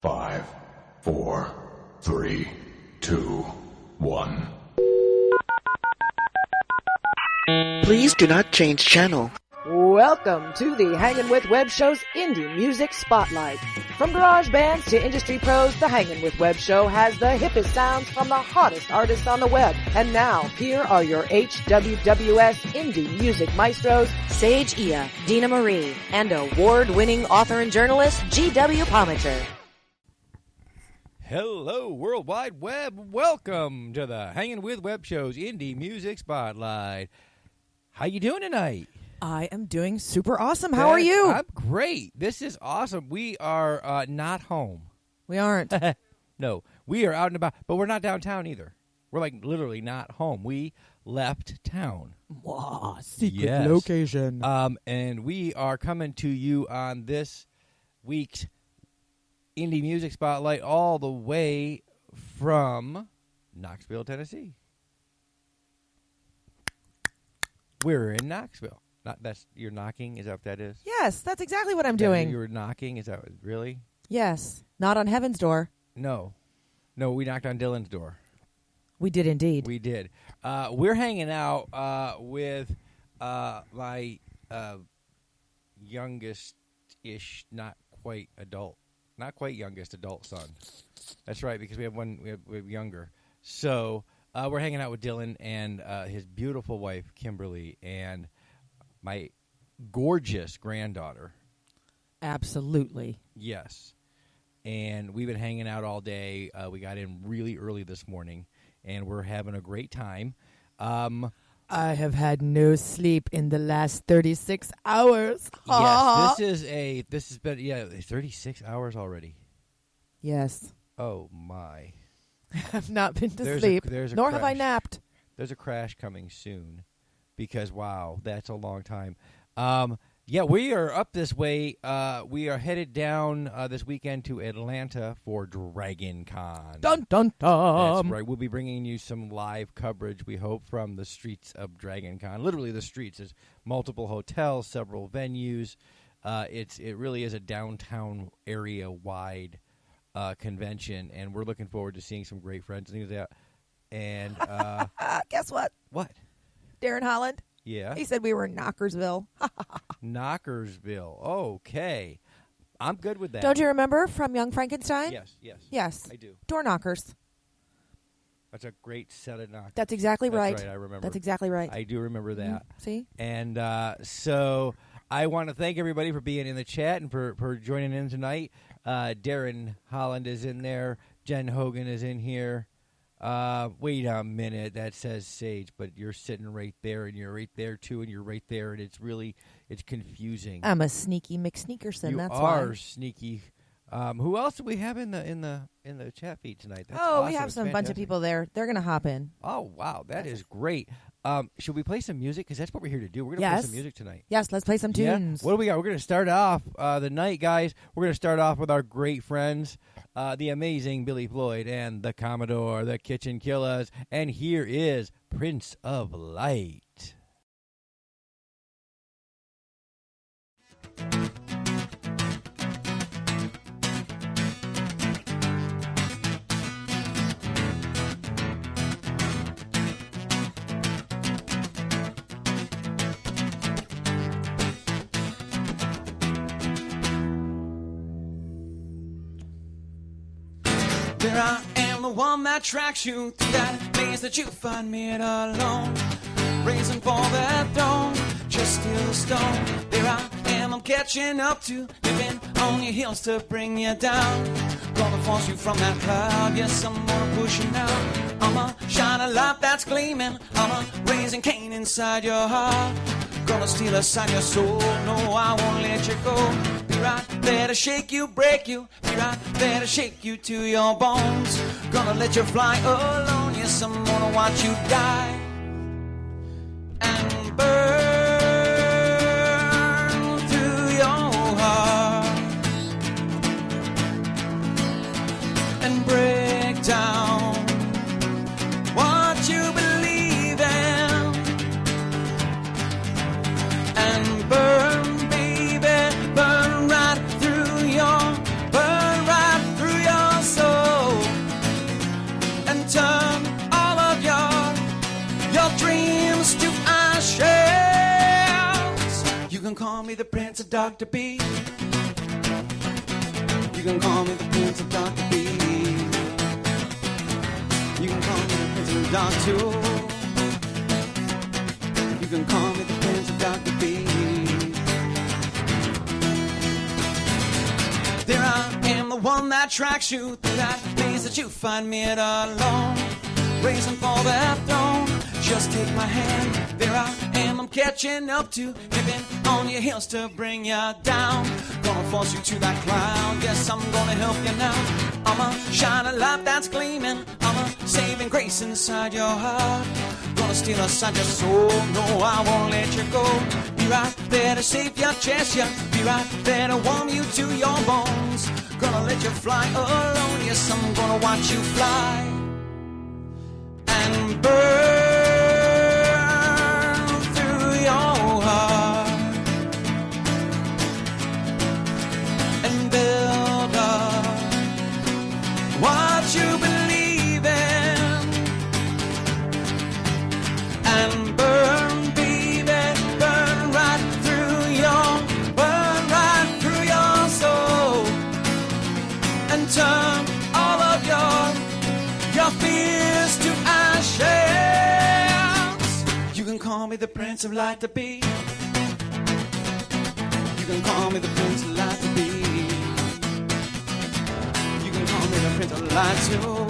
5, 4, 3, 2, 1. Please do not change channel. Welcome to the Hangin' with Web Show's Indie Music Spotlight. From garage bands to industry pros, the Hangin' with Web Show has the hippest sounds from the hottest artists on the web. And now, here are your HWWS Indie Music Maestros, Sage Ia, Deanna Marie, and award-winning author and journalist GW Pomichter. Hello, World Wide Web. Welcome to the Hangin' with Web Show's Indie Music Spotlight. How you doing tonight? I am doing super awesome. How are you? I'm great. This is awesome. We are not home. We aren't. No, we are out and about, but we're not downtown either. We're like literally not home. We left town. Wow, secret Yes. location. And we are coming to you on this week's Indie Music Spotlight all the way from Knoxville, Tennessee. We're in Knoxville. You're knocking? Is that what that is? Yes, that's exactly what I'm doing. You were knocking? Is that really? Yes, not on heaven's door. No, we knocked on Dylan's door. We did indeed. We did. We're hanging out with my youngest-ish, not quite youngest adult son. That's right, because we have younger. So we're hanging out with Dylan and his beautiful wife, Kimberly, and my gorgeous granddaughter. Absolutely. Yes. And we've been hanging out all day. We got in really early this morning, and we're having a great time. I have had no sleep in the last 36 hours. Yes, this has been 36 hours already. Yes. Oh my. I have not been to sleep, nor have I napped. There's a crash coming soon because, wow, that's a long time. We are up this way. We are headed down this weekend to Atlanta for Dragon Con. Dun, dun, dun. That's right. We'll be bringing you some live coverage, we hope, from the streets of Dragon Con. Literally the streets. There's multiple hotels, several venues. It really is a downtown area-wide convention, and we're looking forward to seeing some great friends and things like that. And guess what? What? Darren Holland. Yeah. He said we were in Knockersville. Knockersville. Okay. I'm good with that. Don't you remember from Young Frankenstein? Yes. I do. Door knockers. That's a great set of knockers. That's exactly right. Right, I remember. That's exactly right. I do remember that. See? And so I want to thank everybody for being in the chat and for joining in tonight. Darren Holland is in there. Jen Hogan is in here. Wait a minute. That says Sage, but you're sitting right there, and you're right there, too, and you're right there, and it's confusing. I'm a sneaky McSneakerson, that's why. You why. are sneaky. Who else do we have in the chat feed tonight? That's awesome. We have It's some bunch of people there. They're going to hop in. Oh, wow. That is great. Should we play some music? Because that's what we're here to do. We're going to play some music tonight. Yes, let's play some tunes. What do we got? We're going to start off the night, guys. We're going to start off with our great friends, the amazing Billy Floyd and the Commodore, the KitchenKillaz. And here is Prince of Light. There I am, the one that tracks you through that maze that you find me at alone, raising for that throne, just still a stone. There I am, I'm catching up to, living on your heels to bring you down. Gonna force you from that cloud, yes, I'm gonna push you now. I'ma shine a light that's gleaming, I'ma raising Cain inside your heart. Gonna steal aside your soul, no, I won't let you go. Be right there to shake you, break you, be right there to shake you to your bones. Gonna let you fly alone, yes, I'm gonna watch you die and burn through your heart and break down what you believe in and burn, baby, burn right through your me the Prince of Dr. B. You can call me the Prince of Dr. B. You can call me the Prince of Dr. You can call me the Prince of Dr. B. There I am, the one that tracks you through that maze that you find me at alone, racing for that throne. Just take my hand, there I am, I'm catching up to, hipping on your heels to bring you down. Gonna force you to that cloud, yes, I'm gonna help you now. I'm a shining light that's gleaming, I'm a saving grace inside your heart. Gonna steal aside your soul, no, I won't let you go. Be right there to save your chest, yeah, be right there to warm you to your bones. Gonna let you fly alone, yes, I'm gonna watch you fly and burn through your heart and build up what you believe in and burn, baby, burn right through your soul and turn all of your fears to ashes. You can call me the Prince of Light to be. You can call me the Prince of Light to be. You can call me the Prince of Light too.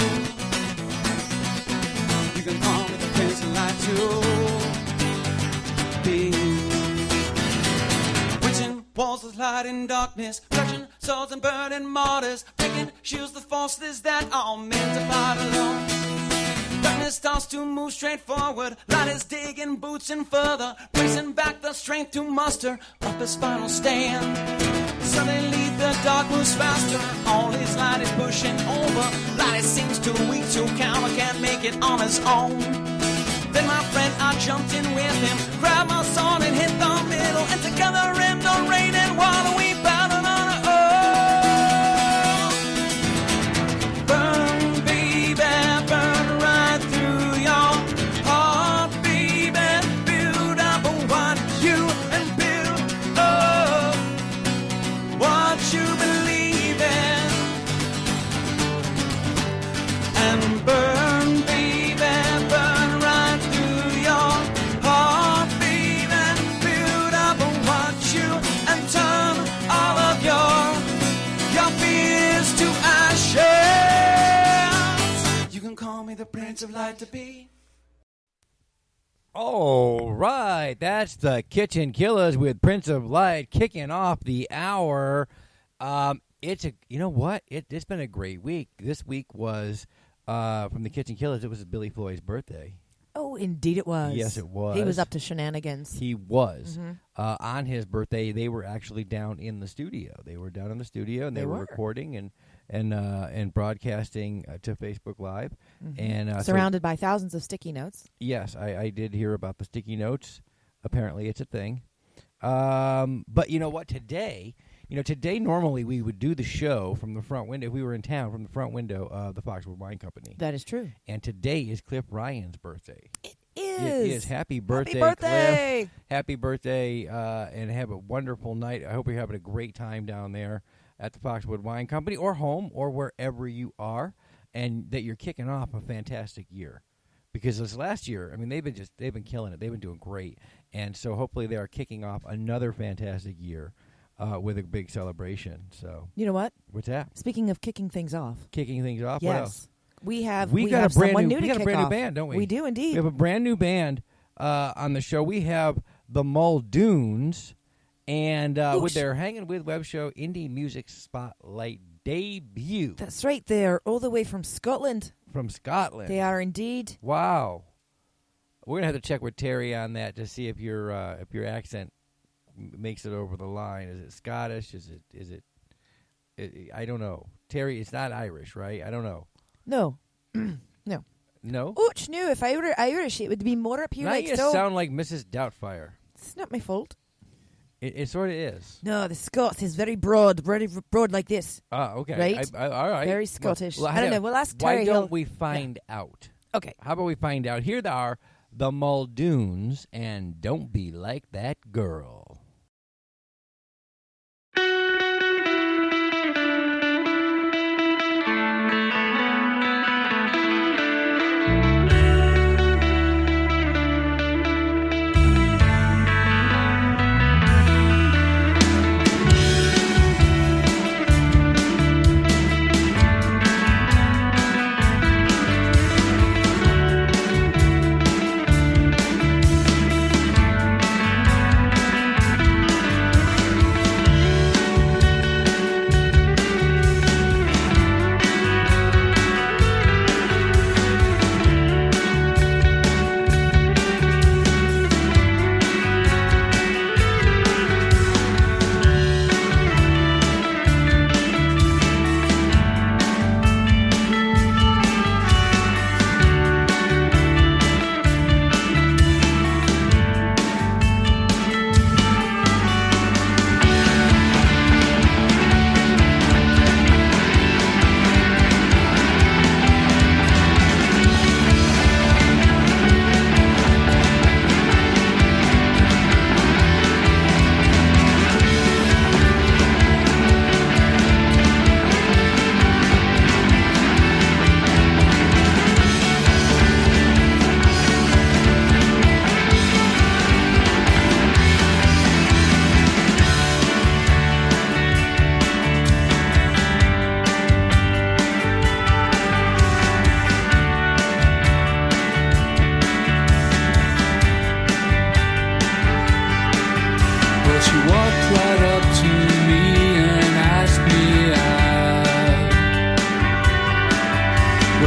You can call me the Prince of Light to be. Witching walls of light and darkness, touching swords and burning martyrs, breaking shields the forces that are meant to fight alone. Darkness starts to move straight forward, light is digging boots and further, bracing back the strength to muster up his final stand. Suddenly the dark moves faster, all his light is pushing over. Light seems too weak to counter, can't make it on his own. Then my friend, I jumped in with him, grabbed my sword and hit the middle, and together in the rain and water we battled on our own. Burn, baby, burn right through your heart, baby. Build up what you and build up what you believe in and burn, baby, burn right through your heart, baby. Build up what you and turn all of your fears to ashes. You can call me the Prince of Light to be. All right, that's the KitchenKillaz with Prince of Light kicking off the hour. You know what? It's been a great week. This week was from the KitchenKillaz. It was Billy Floyd's birthday. Oh, indeed it was. Yes, it was. He was up to shenanigans. He was. On his birthday, they were actually down in the studio. They were down in the studio, and they were recording and broadcasting to Facebook Live. And surrounded by thousands of sticky notes. Yes, I did hear about the sticky notes. Apparently, it's a thing. But you know what? Today normally we would do the show from the front window. If we were in town, from the front window of the Foxwood Wine Company. That is true. And today is Cliff Ryan's birthday. It is. It is. Happy birthday, Happy birthday. Cliff. Happy birthday, and have a wonderful night. I hope you're having a great time down there at the Foxwood Wine Company or home or wherever you are, and that you're kicking off a fantastic year. Because this last year, I mean, they've been killing it. They've been doing great. And so hopefully they are kicking off another fantastic year with a big celebration. So you know what? What's that? Speaking of kicking things off. Kicking things off? Yes. What else? We have got a brand new band, don't we? We do indeed. We have a brand new band on the show. We have the Muldoons, and with their Hangin with Web Show Indie Music Spotlight debut. That's right. They're all the way from Scotland. From Scotland. They are indeed. Wow. We're gonna have to check with Terri on that to see if your accent makes it over the line. Is it Scottish? Is it? I don't know. Terri, it's not Irish, right? I don't know. No. No. No? Ouch, no. If I were Irish, it would be more up here now like you so. sound like Mrs. Doubtfire. It's not my fault. It sort of is. No, the Scots is very broad like this. Oh, okay. Right? All right. Very Scottish. Well, I don't know. We'll ask Terri. Why don't we find out? Okay. How about we find out? Here they are, the Muldoons, and Don't Be Like That Girl.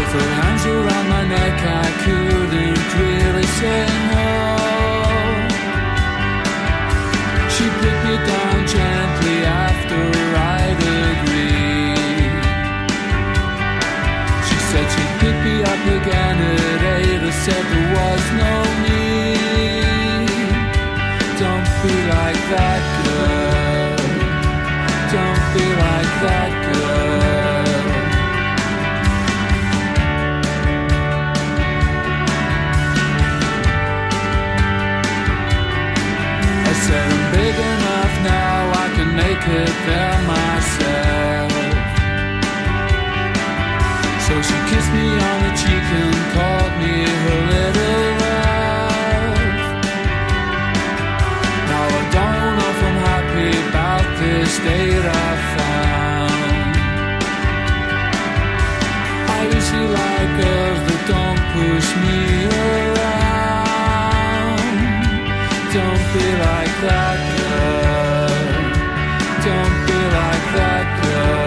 With her hands around my neck, I couldn't really say no. She put me down gently after I'd agreed. She said she'd pick me up again at 8. I said there was no need. Don't be like that girl. Don't be like that girl. I said I'm big enough now, I can make it there myself. So she kissed me on the cheek and called me her little love. Now I don't know if I'm happy about this state I found. I usually like girls that don't push me around. Don't be like that girl. Don't be like that girl.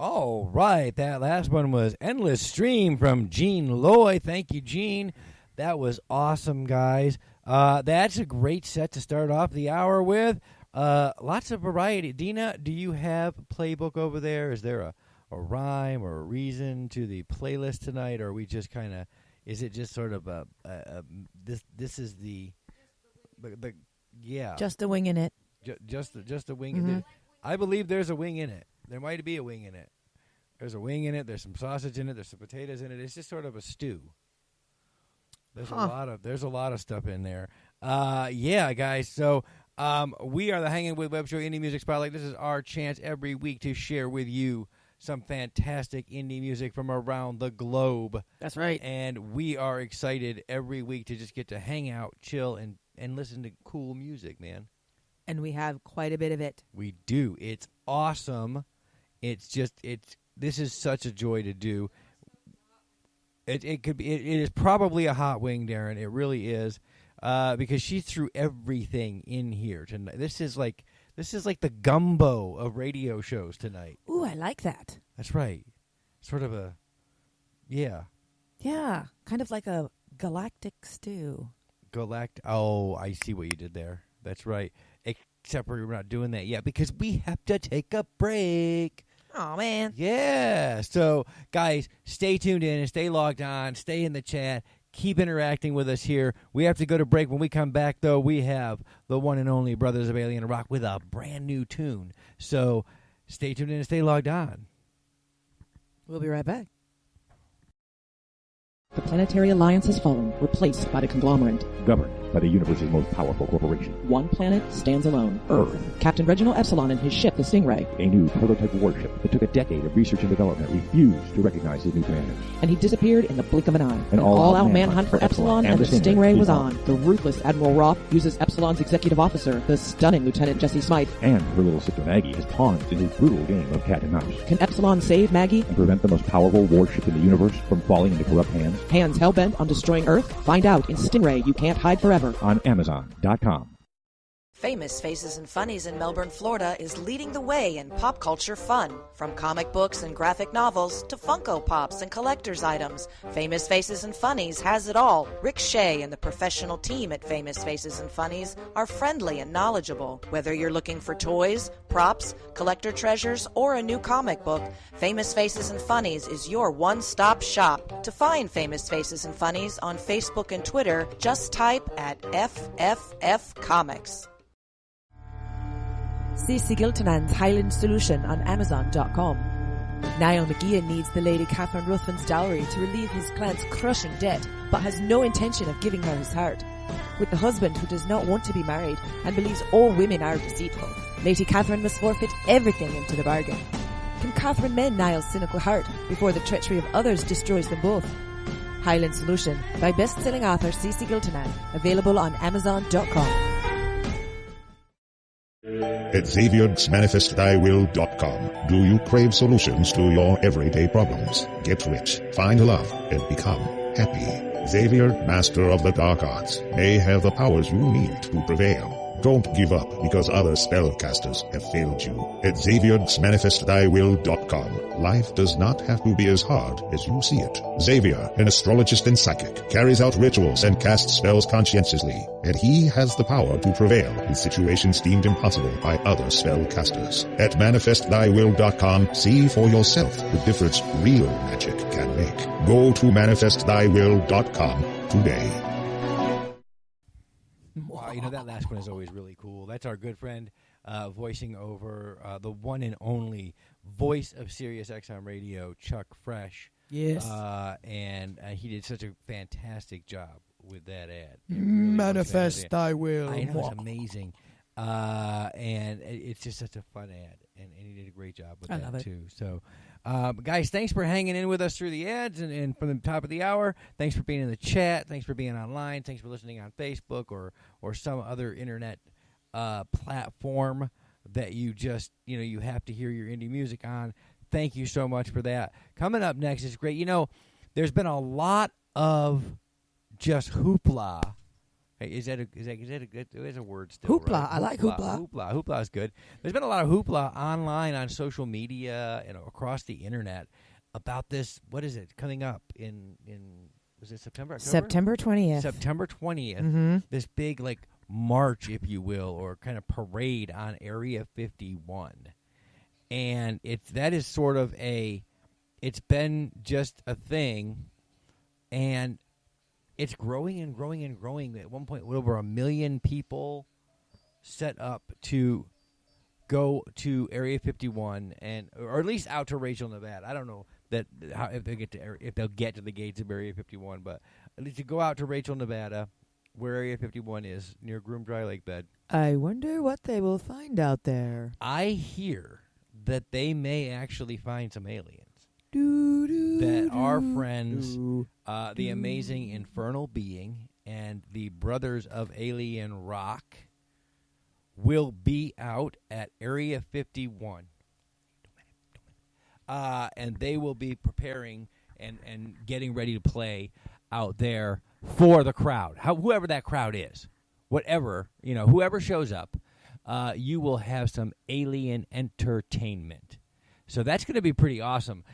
All right, that last one was Endless Stream from Gene Loy. Thank you, Gene. That was awesome, guys. That's a great set to start off the hour with. Lots of variety. Dina, do you have a playbook over there? Is there a rhyme or a reason to the playlist tonight, or are we just kind of? Is it just sort of this is the yeah? Just a wing in it. Just a wing in it. I believe there's a wing in it. There might be a wing in it. There's a wing in it. There's some sausage in it. There's some potatoes in it. It's just sort of a stew. There's a lot of stuff in there. Yeah, guys. So we are the Hangin' with Web Show Indie Music Spotlight. This is our chance every week to share with you some fantastic indie music from around the globe. That's right. And we are excited every week to just get to hang out, chill, and listen to cool music, man. And we have quite a bit of it. We do. It's awesome. This is such a joy to do. It is probably a hot wing, Darren. It really is, because she threw everything in here tonight. This is like the gumbo of radio shows tonight. Ooh, I like that. That's right. Sort of a, yeah. Yeah, kind of like a galactic stew. Oh, I see what you did there. That's right. Except we're not doing that yet because we have to take a break. Oh, man. Yeah. So, guys, stay tuned in and stay logged on. Stay in the chat. Keep interacting with us here. We have to go to break. When we come back, though, we have the one and only Brothers of Alien Rock with a brand new tune. So, stay tuned in and stay logged on. We'll be right back. The planetary alliance has fallen, replaced by the conglomerate. Governed by the universe's most powerful corporation. One planet stands alone. Earth. Captain Reginald Epsilon and his ship, the Stingray. A new prototype warship that took a decade of research and development refused to recognize his new commanders. And he disappeared in the blink of an eye. An all-out manhunt for Epsilon and the Stingray was on. The ruthless Admiral Roth uses Epsilon's executive officer, the stunning Lieutenant Jesse Smythe. And her little sister Maggie has pawns in his brutal game of cat and mouse. Can Epsilon save Maggie? And prevent the most powerful warship in the universe from falling into corrupt hands? Hands hell-bent on destroying Earth? Find out in Stingray You Can't Hide Forever. On Amazon.com. Famous Faces and Funnies in Melbourne, Florida is leading the way in pop culture fun. From comic books and graphic novels to Funko Pops and collector's items, Famous Faces and Funnies has it all. Rick Shea and the professional team at Famous Faces and Funnies are friendly and knowledgeable. Whether you're looking for toys, props, collector treasures, or a new comic book, Famous Faces and Funnies is your one-stop shop. To find Famous Faces and Funnies on Facebook and Twitter, just type at FFF Comics. Ceci Giltenan's Highland Solution on Amazon.com. Niall McGeehan needs the Lady Catherine Ruthven's dowry to relieve his client's crushing debt, but has no intention of giving her his heart. With the husband who does not want to be married and believes all women are deceitful, Lady Catherine must forfeit everything into the bargain. Can Catherine mend Niall's cynical heart before the treachery of others destroys them both? Highland Solution by best-selling author Ceci Giltenan, available on Amazon.com. At Xavier'sManifestThyWill.com. Do you crave solutions to your everyday problems? Get rich, find love, and become happy. Xavier, Master of the Dark Arts, may have the powers you need to prevail. Don't give up because other spellcasters have failed you. At Xavier'sManifestThyWill.com. Life does not have to be as hard as you see it. Xavier, an astrologist and psychic, carries out rituals and casts spells conscientiously, and he has the power to prevail in situations deemed impossible by other spellcasters. At ManifestThyWill.com, see for yourself the difference real magic can make. Go to ManifestThyWill.com today. Wow, you know, that last one is always really cool. That's our good friend voicing over the one and only voice of Sirius XM Radio, Chuck Fresh. Yes. And he did such a fantastic job with that ad. Really Manifest thy will. I know, it's amazing. And it's just such a fun ad. And he did a great job with that, too. So, guys, thanks for hanging in with us through the ads and from the top of the hour. Thanks for being in the chat. Thanks for being online. Thanks for listening on Facebook or some other internet platform that you just, you have to hear your indie music on. Thank you so much for that. Coming up next is great. There's been a lot of just hoopla. Hey, is that a good? There's a word still. Hoopla. Right? I like hoopla. Hoopla is good. There's been a lot of hoopla online on social media and across the internet about this. What is it coming up in was it September? October? September 20th. September 20th. Mm-hmm. This big march, if you will, or kind of parade on Area 51, and that is sort of it's been just a thing, and it's growing and growing and growing. At one point, over 1 million people set up to go to Area 51, or at least out to Rachel, Nevada. I don't know if they'll get to the gates of Area 51, but at least to go out to Rachel, Nevada, where Area 51 is, near Groom Dry Lake Bed. I wonder what they will find out there. I hear that they may actually find some aliens. That our friends, the amazing Infernal Being and the Brothers of Alien Rock, will be out at Area 51. And they will be preparing and getting ready to play out there for the crowd. Whoever that crowd is, whoever shows up, you will have some alien entertainment. So that's going to be pretty awesome.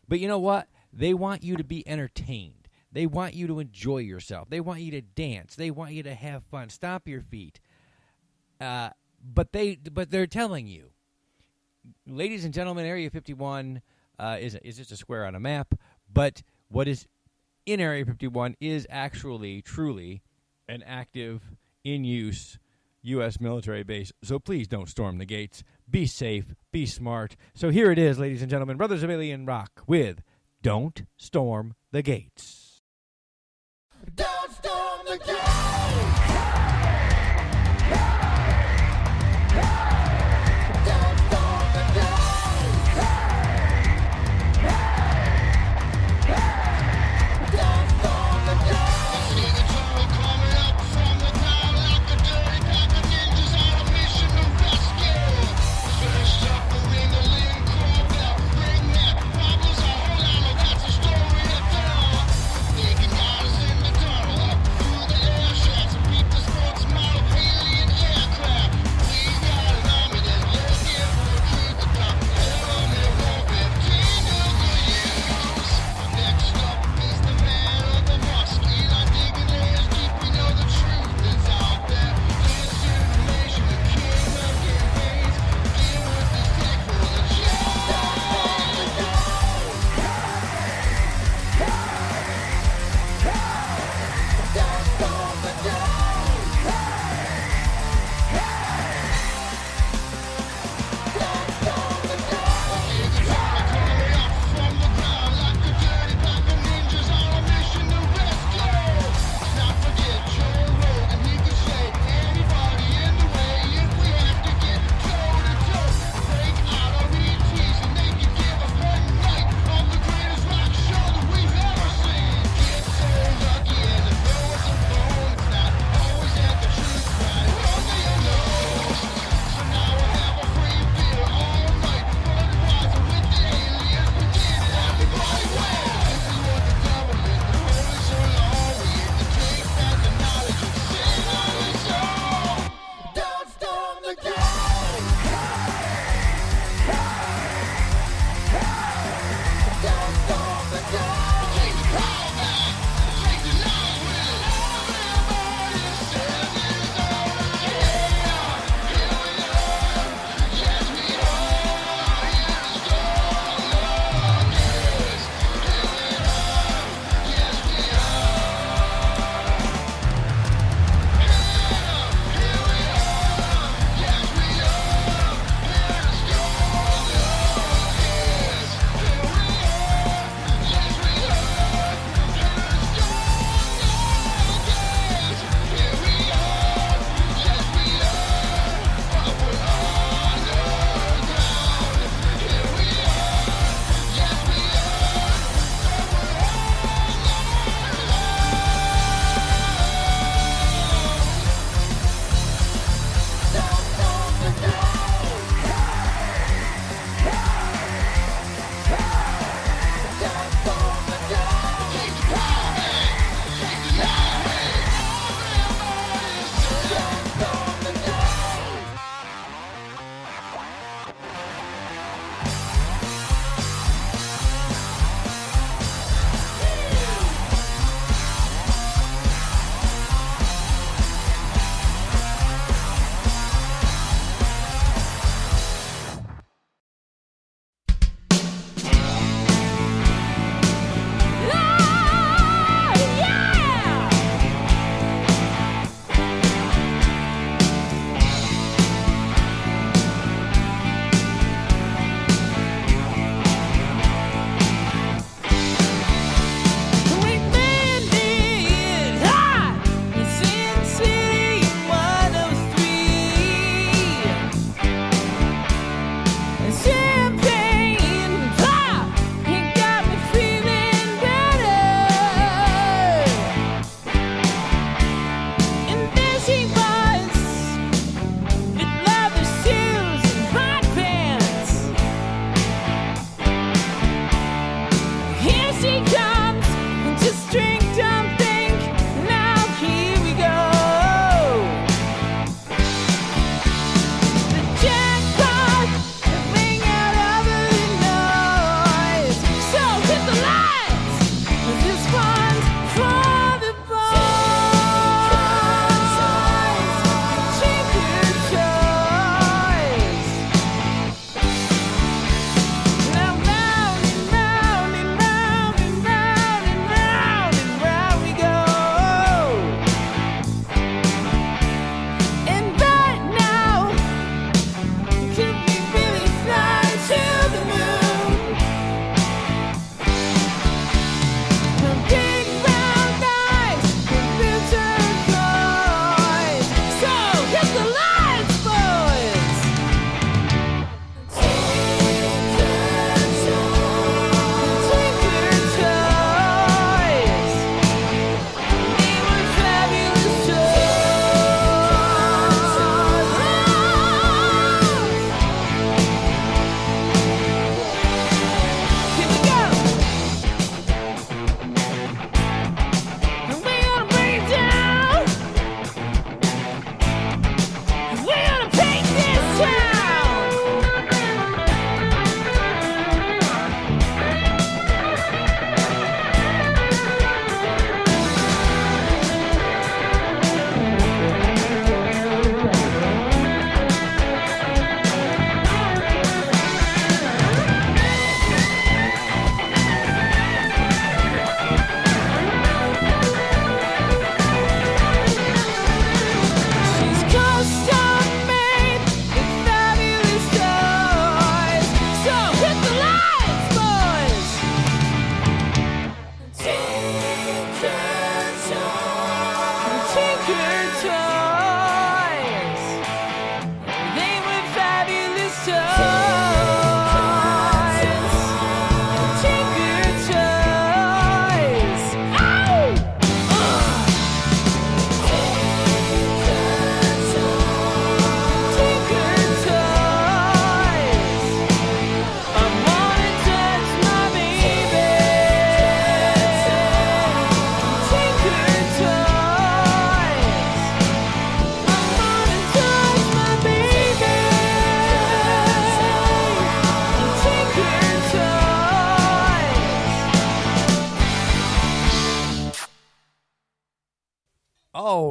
But you know what? They want you to be entertained. They want you to enjoy yourself. They want you to dance. They want you to have fun. Stomp your feet. But they're telling you, ladies and gentlemen, Area 51 is just a square on a map. But what is in Area 51 is actually, truly, an active, in-use U.S. military base. So please don't storm the gates. Be safe. Be smart. So here it is, ladies and gentlemen, Brothers of Alien Rock with Don't Storm the Gates. Don't storm the gates!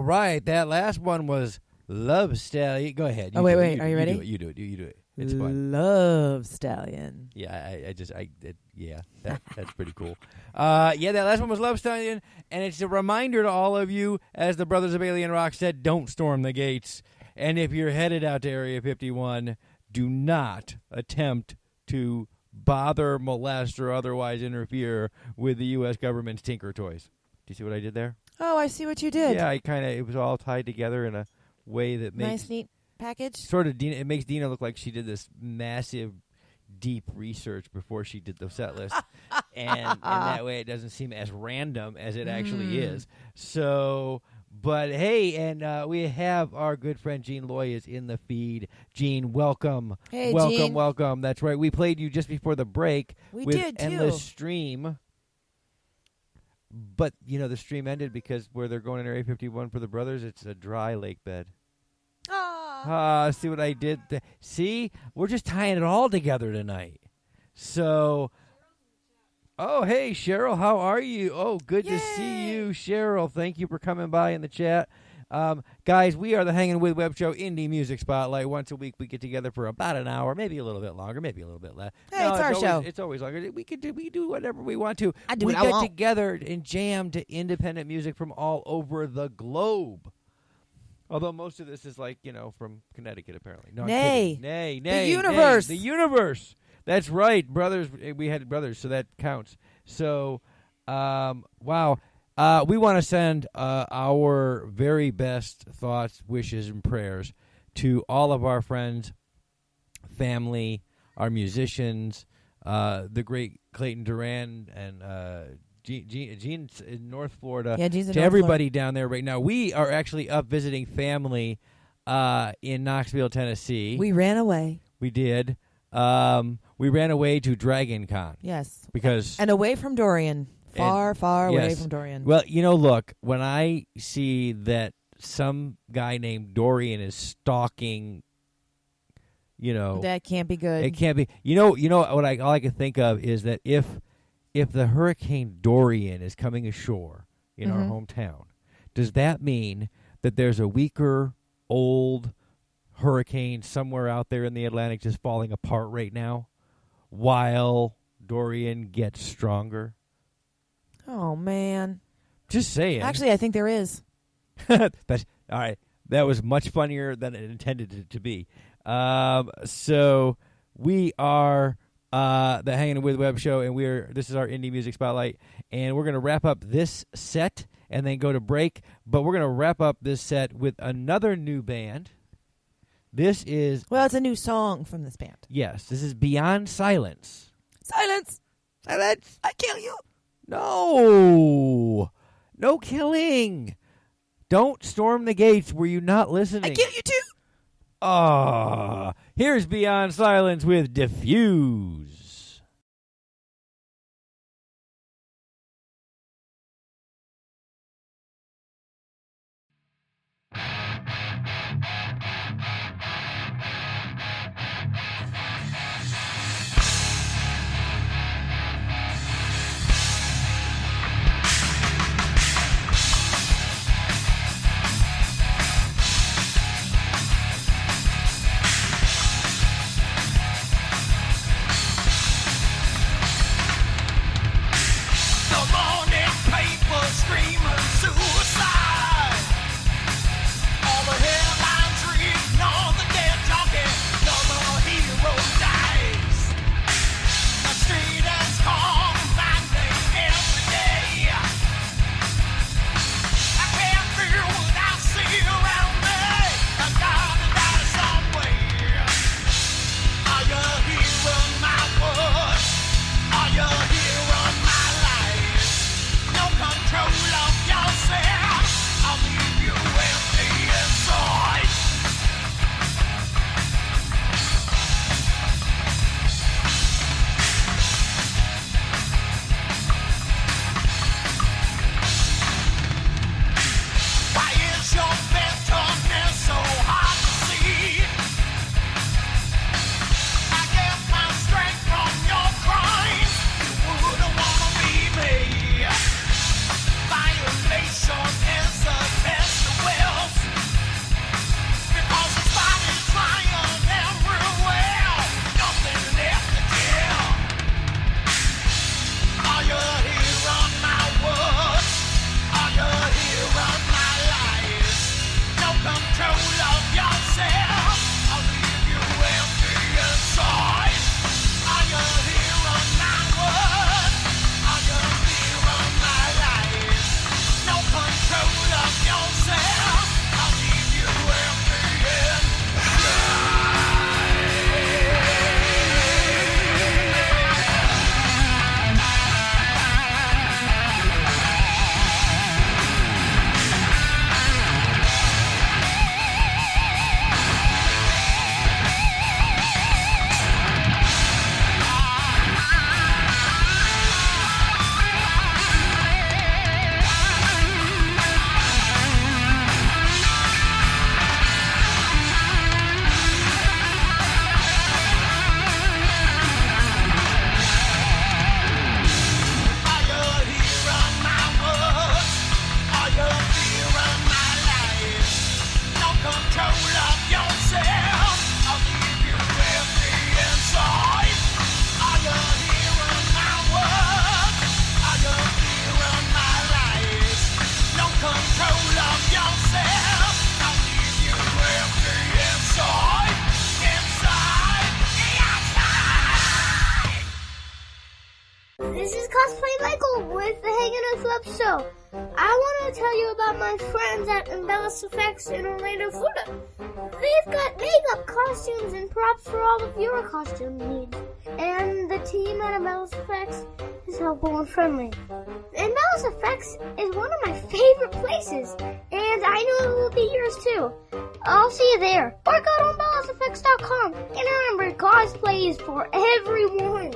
right, that last one was Love Stallion. Go ahead. Wait. Are you ready? You do it. It's fun. Love Stallion. Yeah, that's pretty cool. That last one was Love Stallion, and it's a reminder to all of you, as the Brothers of Alien Rock said, don't storm the gates. And if you're headed out to Area 51, do not attempt to bother, molest, or otherwise interfere with the U.S. government's Tinker Toys. Do you see what I did there? Oh, I see what you did. Yeah, it was all tied together in a way that makes... Nice, neat package. Sort of, it makes Dina look like she did this massive, deep research before she did the set list. and that way it doesn't seem as random as it actually is. So... But, hey, and we have our good friend Gene Loy is in the feed. Gene, welcome. Hey, Gene. Gene. Welcome. That's right. We played you just before the break with did, too. Endless Stream. But, the stream ended because where they're going in Area 51 for the brothers, it's a dry lake bed. See what I did? See? We're just tying it all together tonight. So... Oh, hey, Cheryl, how are you? Oh, good to see you, Cheryl. Thank you for coming by in the chat. Guys, we are the Hangin' With Web Show Indie Music Spotlight. Once a week, we get together for about an hour, maybe a little bit longer, maybe a little bit less. Hey, it's our show. It's always longer. We do whatever we want to. We get together and jam to independent music from all over the globe. Although most of this is from Connecticut, apparently. No, Nay. The universe. The universe. That's right, brothers. We had brothers, so that counts. So, wow. We want to send our very best thoughts, wishes, and prayers to all of our friends, family, our musicians, the great Clayton Doran, and Gene's in North Florida. Yeah, Gene's in to North everybody down there right now. We are actually up visiting family in Knoxville, Tennessee. We ran away. We did. We ran away to Dragon Con. Yes. And away from Dorian. Far away from Dorian. Well, look, when I see that some guy named Dorian is stalking, that can't be good. It can't be. What all I can think of is that if the Hurricane Dorian is coming ashore in our hometown, does that mean that there's a weaker, old hurricane somewhere out there in the Atlantic just falling apart right now while Dorian gets stronger? Oh, man. Just saying. Actually, I think there is. That's all right. That was much funnier than it intended it to be. So we are the Hangin' With Web Show, and this is our Indie Music Spotlight, and we're going to wrap up this set and then go to break, but we're going to wrap up this set with another new band. This is... Well, it's a new song from this band. Yes, this is Beyond Silence. Silence! Silence! I kill you! No! No killing! Don't storm the gates. Were you not listening? I kill you too! Here's Beyond Silence with Diffuse. Cosplay Michael with the Hangin with Web Show. I want to tell you about my friends at Embellis Effects in Orlando, Florida. They've got makeup, costumes, and props for all of your costume needs. And the team at Embellis Effects is helpful and friendly. Embellis Effects is one of my favorite places, and I know it will be yours too. I'll see you there. Or go to embelliseffects.com. And remember, cosplay is for everyone.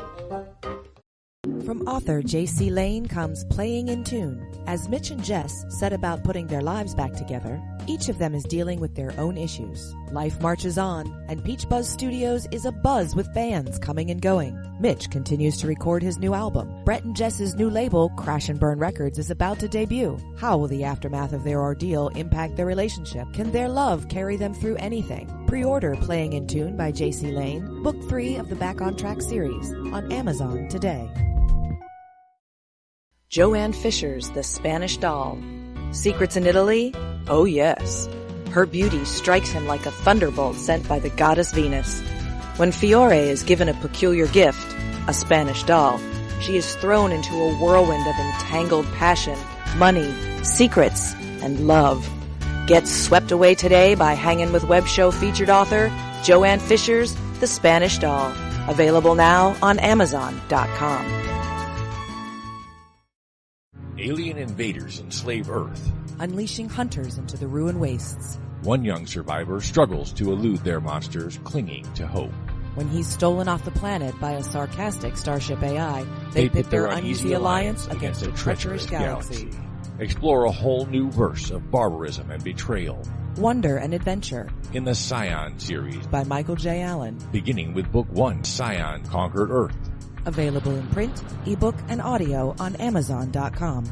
From author J.C. Lane comes Playing in Tune. As Mitch and Jess set about putting their lives back together, each of them is dealing with their own issues. Life marches on, and Peach Buzz Studios is abuzz with bands coming and going. Mitch continues to record his new album. Brett and Jess's new label, Crash and Burn Records, is about to debut. How will the aftermath of their ordeal impact their relationship? Can their love carry them through anything? Pre-order Playing in Tune by J.C. Lane, Book 3 of the Back on Track series, on Amazon today. Joanne Fisher's The Spanish Doll. Secrets in Italy? Oh yes. Her beauty strikes him like a thunderbolt sent by the goddess Venus. When Fiore is given a peculiar gift, a Spanish doll, she is thrown into a whirlwind of entangled passion, money, secrets, and love. Get swept away today by Hangin' with Web Show featured author Joanne Fisher's The Spanish Doll. Available now on Amazon.com. Alien invaders enslave Earth, Unleashing hunters into the ruin wastes. one young survivor struggles to elude their monsters, clinging to hope. When he's stolen off the planet by a sarcastic starship AI, they pit their uneasy alliance against a treacherous galaxy. Explore a whole new verse of barbarism and betrayal Wonder and adventure in the Scion series by Michael J. Allen. beginning with Book 1, Scion Conquered Earth. Available in print, ebook, and audio on Amazon.com.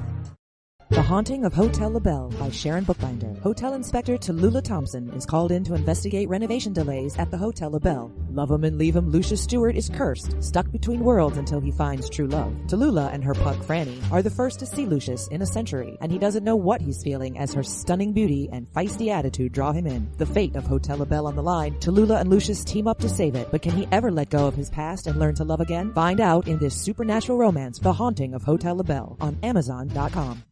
The Haunting of Hotel LaBelle by Sharon Buchbinder. Hotel Inspector Tallulah Thompson is called in to investigate renovation delays at the Hotel LaBelle. Love 'em and leave 'em, Lucius Stewart is cursed, stuck between worlds until he finds true love. Tallulah and her pug Franny are the first to see Lucius in a century, and he doesn't know what he's feeling as her stunning beauty and feisty attitude draw him in. The fate of Hotel LaBelle on the line, Tallulah and Lucius team up to save it, but can he ever let go of his past and learn to love again? Find out in this supernatural romance, The Haunting of Hotel LaBelle, on Amazon.com.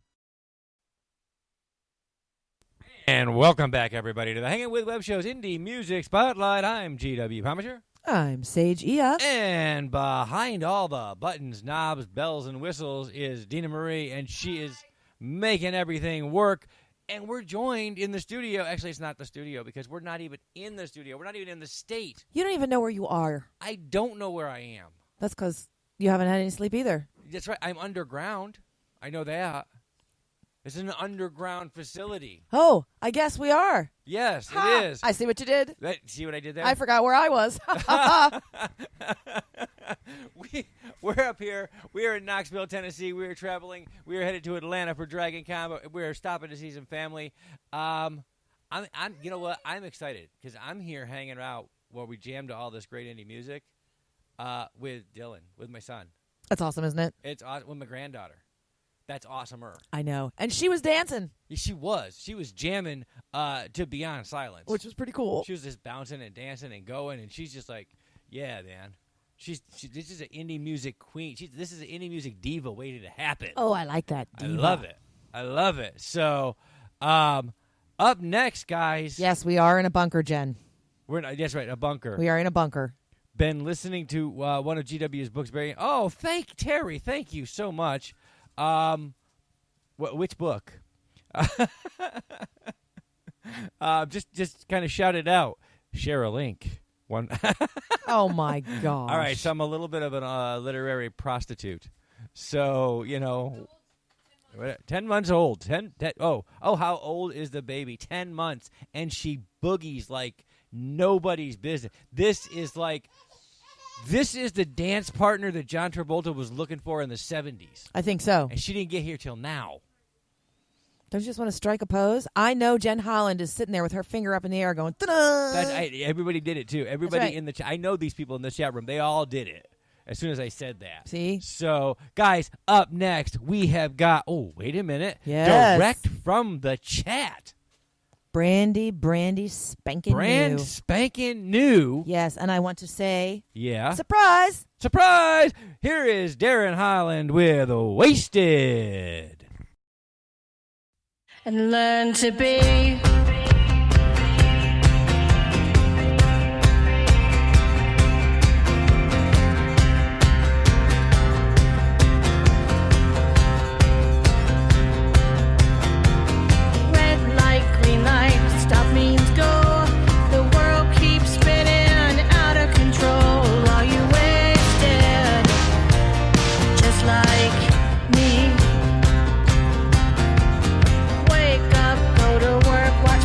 And welcome back, everybody, to the Hangin' with Web Show's Indie Music Spotlight. I'm GW Pomichter. I'm Sage Ia. And behind all the buttons, knobs, bells, and whistles is Deanna Marie, and she is making everything work. And we're joined in the studio. Actually, it's not the studio because we're not even in the studio. We're not even in the state. You don't even know where you are. I don't know where I am. That's because you haven't had any sleep either. That's right. I'm underground. I know that. It's an underground facility. Oh, I guess we are. Yes, Ha! it is. I see what you did. See what I did there? I forgot where I was. We're up here. We are in Knoxville, Tennessee. We are traveling. We are headed to Atlanta for Dragon Con. But we are stopping to see some family. I'm. You know what? I'm excited because I'm here hanging out while we jam to all this great indie music with Dylan, with my son. That's awesome, isn't it? It's awesome with my granddaughter. That's awesomer. I know. And she was dancing. Yeah, she was. She was jamming to Beyond Silence. Which was pretty cool. She was just bouncing and dancing and going, and she's just like, yeah, man. This is an indie music queen. This is an indie music diva waiting to happen. Oh, I like that. Diva. I love it. So, up next, guys. Yes, we are in a bunker, Jen. That's right, a bunker. We are in a bunker. Been listening to one of GW's books. Oh, Terri. Thank you so much. Which book? Just kind of shout it out. Share a link. One. Oh my gosh! All right, so I'm a little bit of a literary prostitute. So 10 months old. 10 how old is the baby? 10 months, and she boogies like nobody's business. This is the dance partner that John Travolta was looking for in the 70s. I think so. And she didn't get here till now. Don't you just want to strike a pose? I know Jen Holland is sitting there with her finger up in the air going, ta-da! Everybody did it, too. Everybody in the chat. I know these people in the chat room. They all did it as soon as I said that. See? So, guys, up next, we have got, wait a minute. Yes. Direct from the chat. Brandy spanking new. Spanking new. Yes, and I want to say, yeah, surprise! Surprise! Here is Darren Highland with Wasted. And learn to be red light, green light, stop means go. The world keeps spinning out of control. Are you wasted? Just like me. Wake up, go to work, watch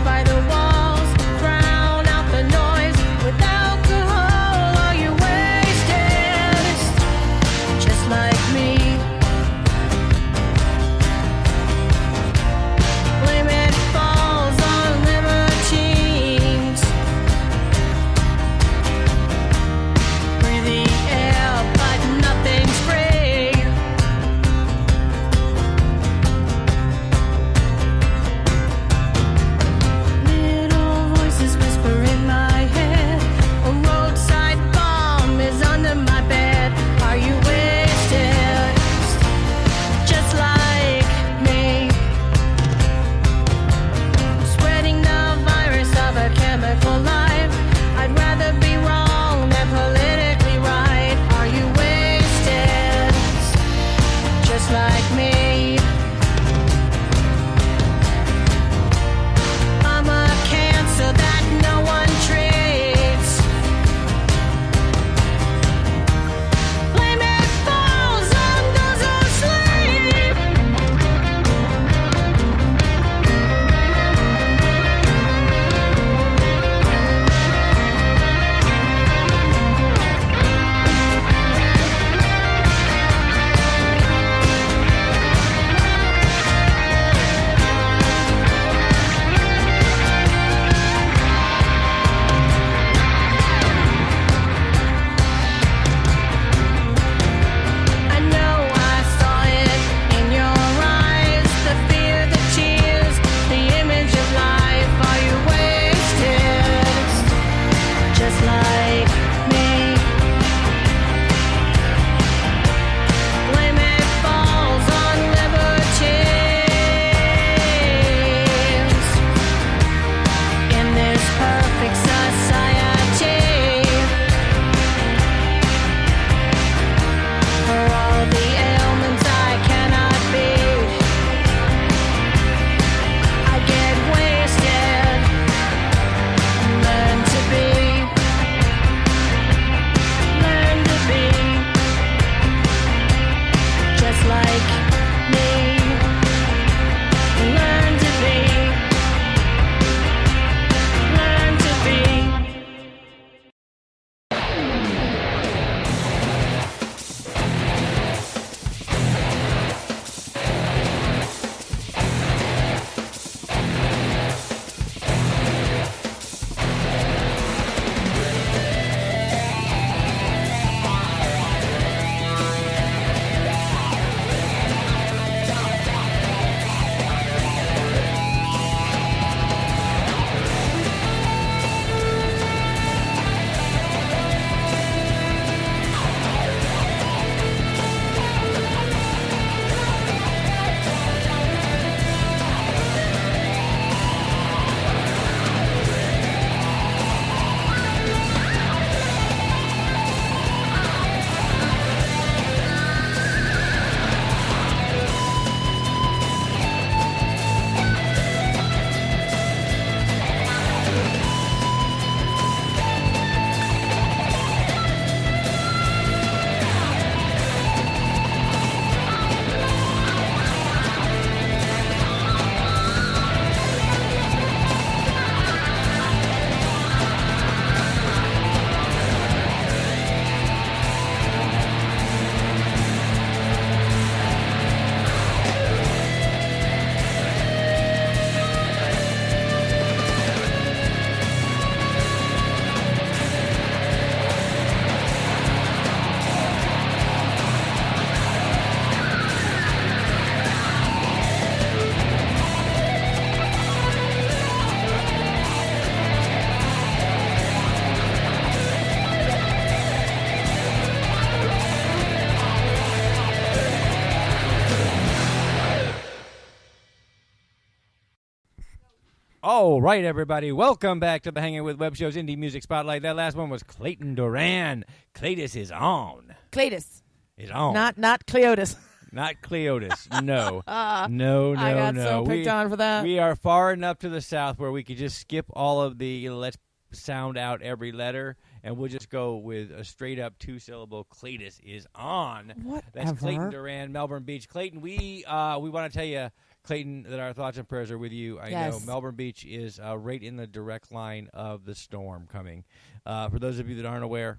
All right, everybody. Welcome back to the Hangin' with Web Show's Indie Music Spotlight. That last one was Clayton Doran. Cleotis is on. Cleotis. Is on. Not Cleotis. Not Cleotis. No. No. I got so picked on for that. We are far enough to the south where we could just skip all of the, let's sound out every letter, and we'll just go with a straight-up two-syllable. Cleotis is on. Whatever. That's Clayton Doran, Melbourne Beach. Clayton, we want to tell you, Clayton, that our thoughts and prayers are with you. I know Melbourne Beach is right in the direct line of the storm coming. For those of you that aren't aware,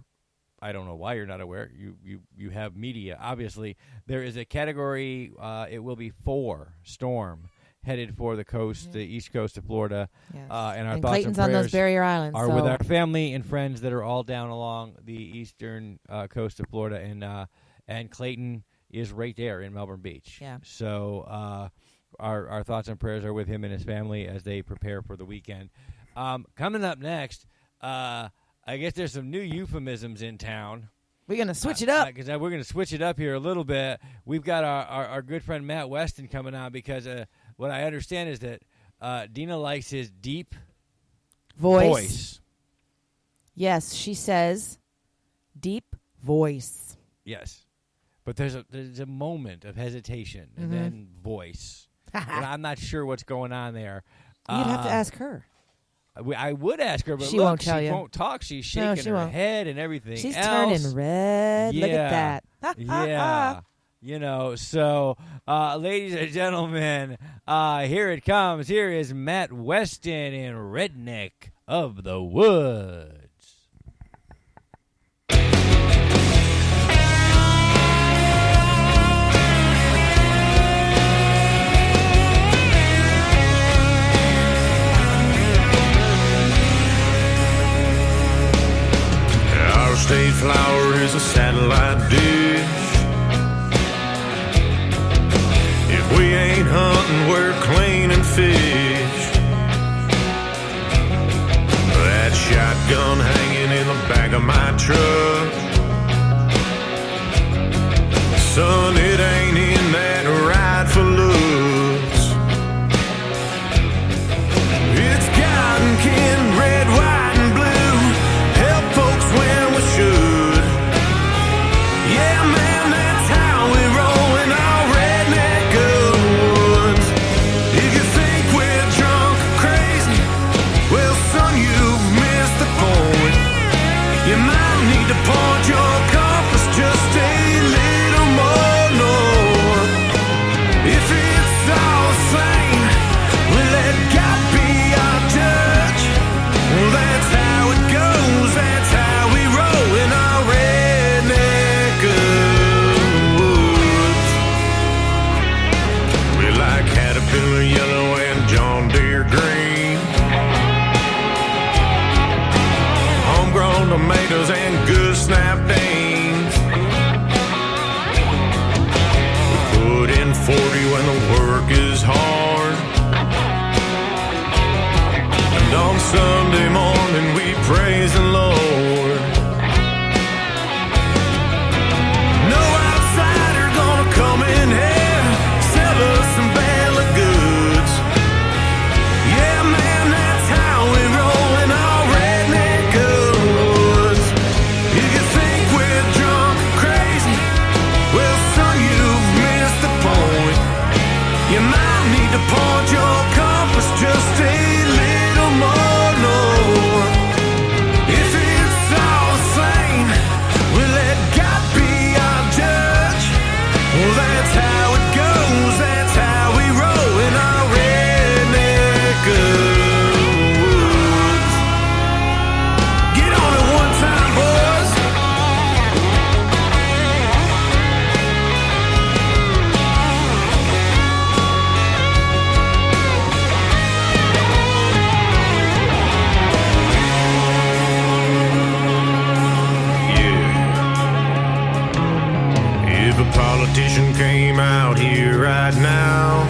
I don't know why you're not aware. You have media, obviously. There is a category, it will be 4 storm headed for the coast, the east coast of Florida. Yes. And our and thoughts Clayton's and prayers on those barrier islands, are with our family and friends that are all down along the eastern coast of Florida. And Clayton is right there in Melbourne Beach. Yeah. So our thoughts and prayers are with him and his family as they prepare for the weekend. Coming up next, I guess there's some new euphemisms in town. We're going to switch it up. Because we're going to switch it up here a little bit. We've got our good friend Matt Westin coming on because what I understand is that Deanna likes his deep voice. Yes, she says deep voice. Yes. But there's a moment of hesitation and then voice. And I'm not sure what's going on there. You'd have to ask her. I would ask her, but she look, won't tell she you. won't talk. She's shaking her head and everything. She's else. turning red. Yeah. Look at that. Yeah. You know, so, ladies and gentlemen, here it comes. Here is Matt Westin in Redneck of the Woods. Our state flower is a satellite dish. If we ain't hunting, we're cleaning fish. That shotgun hanging in the back of my truck. Son, it ain't in that ride for looks. It's cotton can, red, white, and blue. Help folks when we should. Yeah, man, that's how we roll in our redneck of the woods. If you think we're drunk or crazy, well, son, you've missed the point. You might need to point your compass just a little more north. If it's all the same, well, let God be our judge. Well, that's how it goes. That's how we roll in our redneck of the woods. We like Caterpillar yellow and John Deere green. Homegrown tomatoes and good snap beans. We put in 40 when the work is hard. And on Sunday morning we praise the Lord. No outsider gonna come in here, sell us some bale of goods. Yeah, man, that's how we roll in our redneck of the woods. If you think we're drunk or crazy, well, son, you've missed the point. You might need to point your compass just a little more north. If it's all the same, we'll let God be our judge. Well, that's how it goes. That's how we roll in our redneck of the woods. Get on it one time, boys. Yeah. If a politician came out here right now,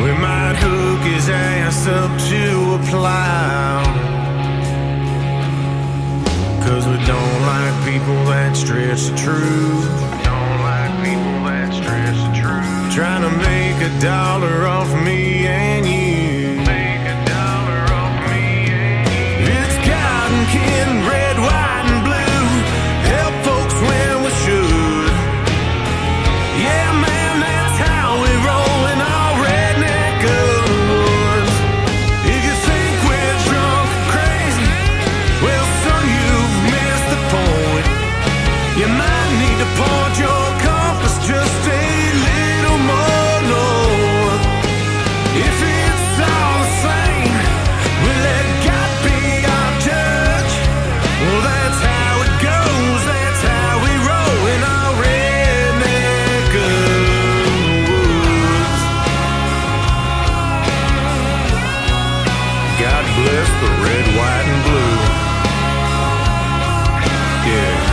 we might hook his ass up to a plow. 'Cause we don't like people that stretch the truth. Don't like people that stretch the truth. Trying to make $1 off me and you. God bless the red, white, and blue. Yeah.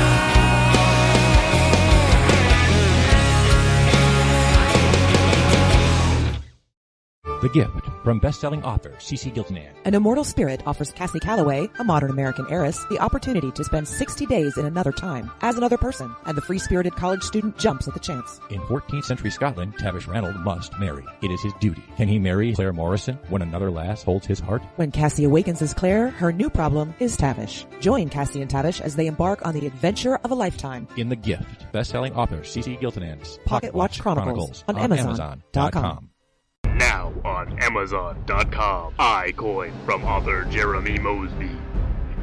The Gift, from best-selling author Ceci Giltenan. An immortal spirit offers Cassie Calloway, a modern American heiress, the opportunity to spend 60 days in another time, as another person, and the free-spirited college student jumps at the chance. In 14th century Scotland, Tavish Ranald must marry. It is his duty. Can he marry Claire Morrison when another lass holds his heart? When Cassie awakens as Claire, her new problem is Tavish. Join Cassie and Tavish as they embark on the adventure of a lifetime. In The Gift, best-selling author Ceci Giltenan's Pocketwatch Chronicles on Amazon.com. Now on Amazon.com, iCoin from author Jeremy Mosby.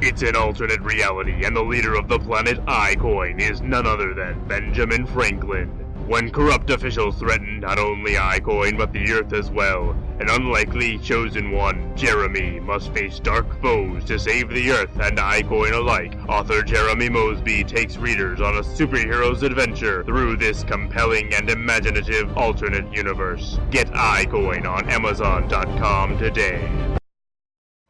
It's an alternate reality, and the leader of the planet iCoin is none other than Benjamin Franklin. When corrupt officials threaten not only iCoin but the Earth as well, an unlikely chosen one, Jeremy, must face dark foes to save the Earth and iCoin alike. Author Jeremy Mosby takes readers on a superhero's adventure through this compelling and imaginative alternate universe. Get iCoin on Amazon.com today.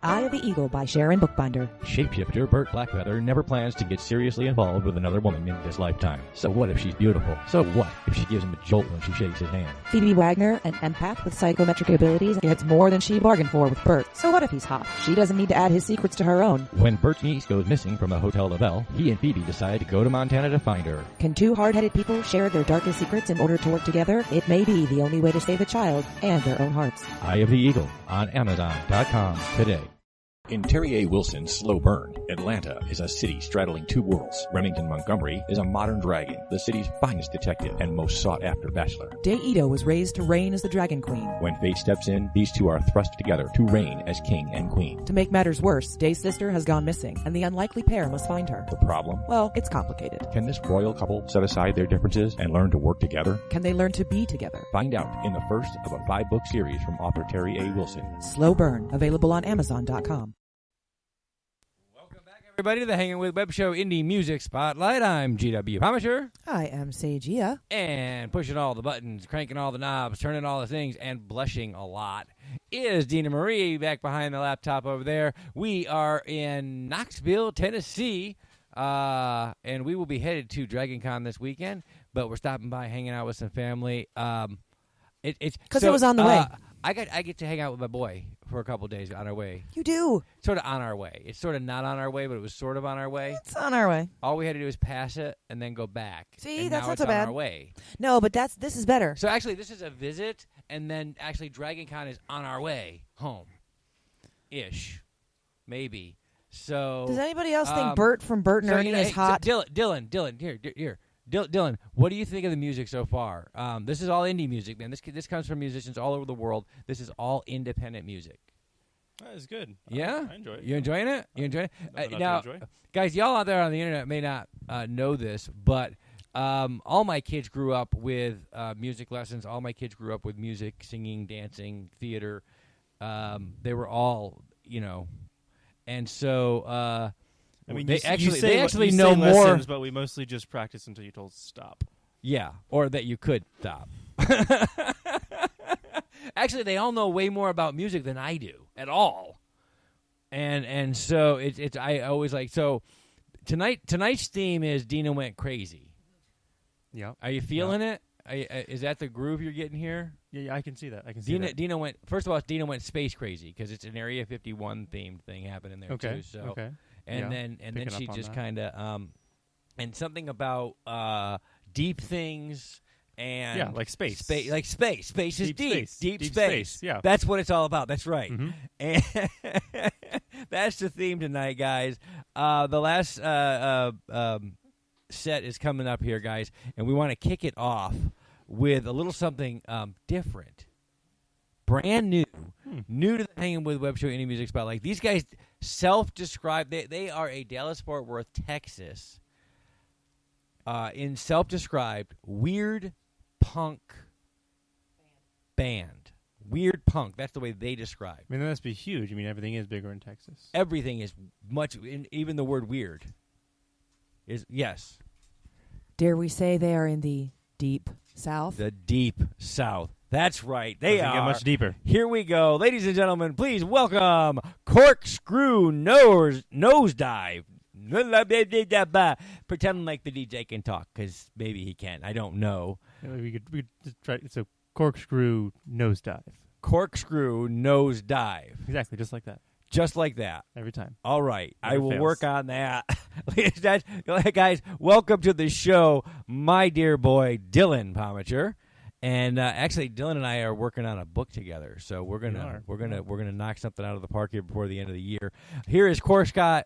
Eye of the Eagle by Sharon Buchbinder. Shapeshifter Bert Blackfeather never plans to get seriously involved with another woman in this lifetime. So what if she's beautiful? So what if she gives him a jolt when she shakes his hand? Phoebe Wagner, an empath with psychometric abilities, gets more than she bargained for with Bert. So what if he's hot? She doesn't need to add his secrets to her own. When Bert's niece goes missing from the Hotel LaBelle, he and Phoebe decide to go to Montana to find her. Can two hard-headed people share their darkest secrets in order to work together? It may be the only way to save a child and their own hearts. Eye of the Eagle on Amazon.com today. In Terri A. Wilson's Slow Burn, Atlanta is a city straddling two worlds. Remington Montgomery is a modern dragon, the city's finest detective and most sought-after bachelor. Day Ito was raised to reign as the Dragon Queen. When fate steps in, these two are thrust together to reign as king and queen. To make matters worse, Day's sister has gone missing, and the unlikely pair must find her. The problem? Well, it's complicated. Can this royal couple set aside their differences and learn to work together? Can they learn to be together? Find out in the first of a 5-book series from author Terri A. Wilson. Slow Burn, available on Amazon.com. Everybody to the Hangin' with Web Show Indie Music Spotlight. I'm GW Pomichter. I am Seiger. And pushing all the buttons, cranking all the knobs, turning all the things, and blushing a lot is Deanna Marie back behind the laptop over there. We are in Knoxville, Tennessee, and we will be headed to Dragon Con this weekend, but we're stopping by, hanging out with some family. Because it was on the way. I get to hang out with my boy for a couple of days on our way. You do. Sort of on our way. It's sort of not on our way, but it was sort of on our way. It's on our way. All we had to do is pass it and then go back. See, and that's now not it's so bad. on our way. No, but this is better. So actually, this is a visit, and then actually Dragon Con is on our way home. Ish. Maybe. So. Does anybody else think Bert from Bert and Ernie is hot? So Dylan, here. Dylan, what do you think of the music so far? This is all indie music, man. This comes from musicians all over the world. This is all independent music. That is good. Yeah? I enjoy it. You enjoying it? You enjoying it? Now, enjoy. Guys, y'all out there on the internet may not know this, but all my kids grew up with music lessons. All my kids grew up with music, singing, dancing, theater. They were all, and so... I mean, they you actually say know more, lessons, but we mostly just practice until you told stop. Yeah, or that you could stop. Actually, they all know way more about music than I do at all, and so it's I always like so. Tonight's theme is Deanna went crazy. Yeah, are you feeling it? Is that the groove you're getting here? Yeah, I can see that. Deanna went. First of all, Deanna went space crazy because it's an Area 51 themed thing happening there too. So. Okay. And then she just kind of and something about deep things and like space. Space is deep. Deep space. Yeah, that's what it's all about. That's right. Mm-hmm. And that's the theme tonight, guys. The last set is coming up here, guys, and we want to kick it off with a little something different. Brand new, new to the Hangin' with Web Show Indie Music Spotlight. These guys self-described. They are a Dallas-Fort Worth, Texas, in self-described weird punk band. Weird punk. That's the way they describe. I mean, that must be huge. I mean, everything is bigger in Texas. Everything is much. Even the word weird is yes. Dare we say they are in the Deep South? The Deep South. That's right. They Doesn't are. get much deeper. Here we go. Ladies and gentlemen, please welcome Corkscrew Nosedive. Pretend like the DJ can talk, because maybe he can. I don't know. We could just try. So Corkscrew Nosedive. Corkscrew Nosedive. Exactly, just like that. Just like that. Every time. All right. Never I will fails. work on that. Guys, welcome to the show, my dear boy, Dylan Pomichter. And actually, Dylan and I are working on a book together, so we're gonna knock something out of the park here before the end of the year. Here is I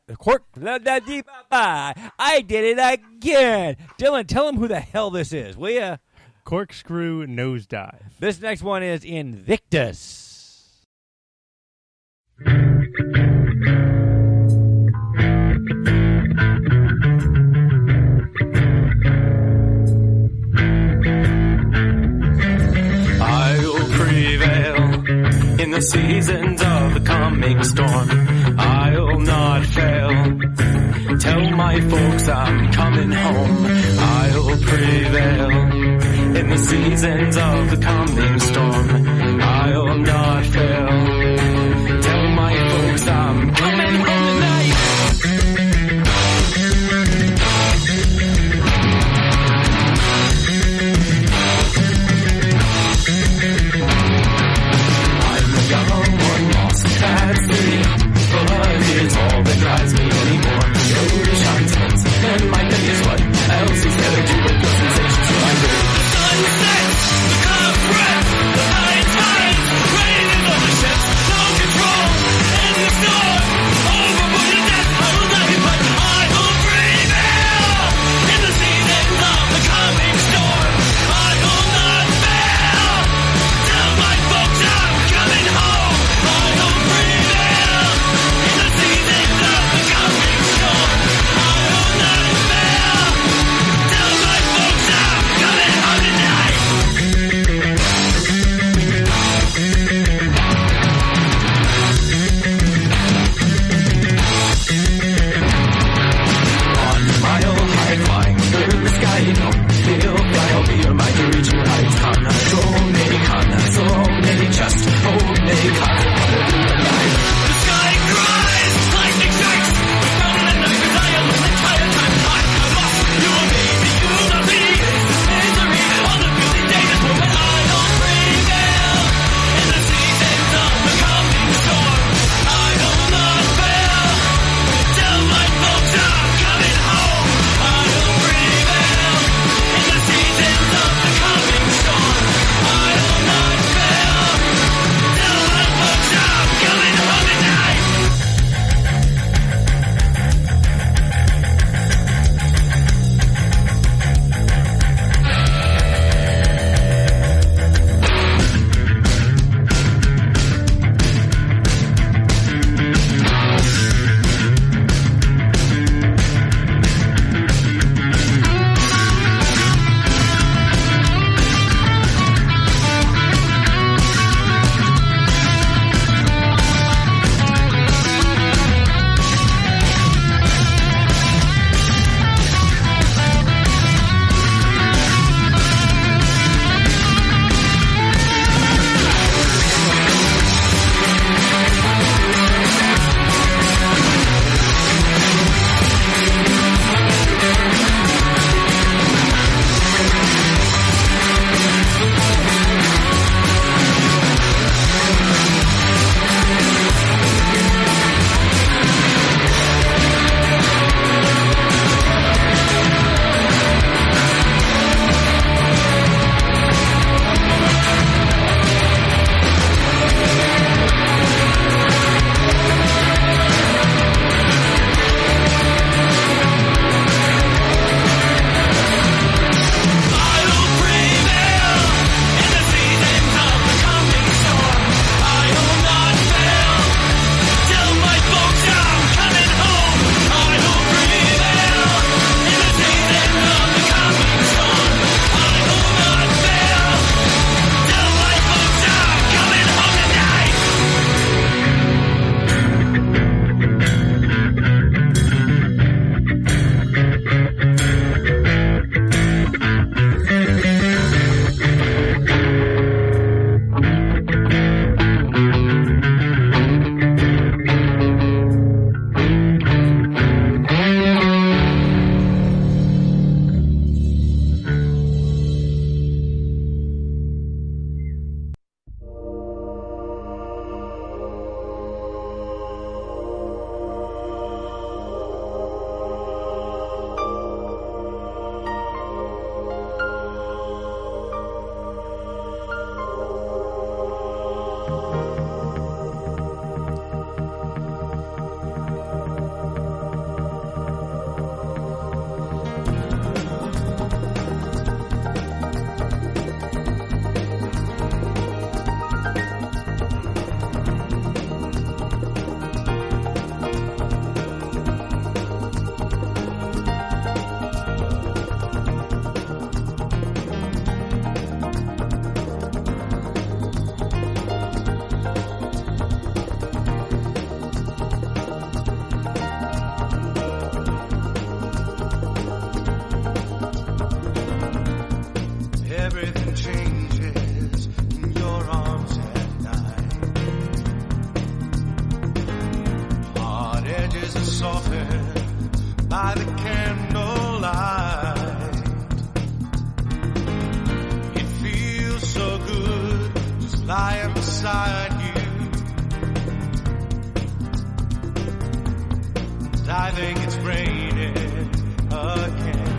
did it again. Dylan, tell him who the hell this is, will ya? Corkscrew Nosedive. This next one is Invictus. I'll prevail in the seasons of the coming storm. I'll not fail. Tell my folks I'm coming home. I'll prevail in the seasons of the coming storm. I'll not fail. Tell my folks I'm coming home tonight. It's all that drives me anymore. Go to shine tent, and my thing is what else is there to do but good sensations in my brain. The sun sets, the clouds breath, the high tide, rain in the moments are softened by the candlelight. It feels so good just lying beside you. And I think it's raining again.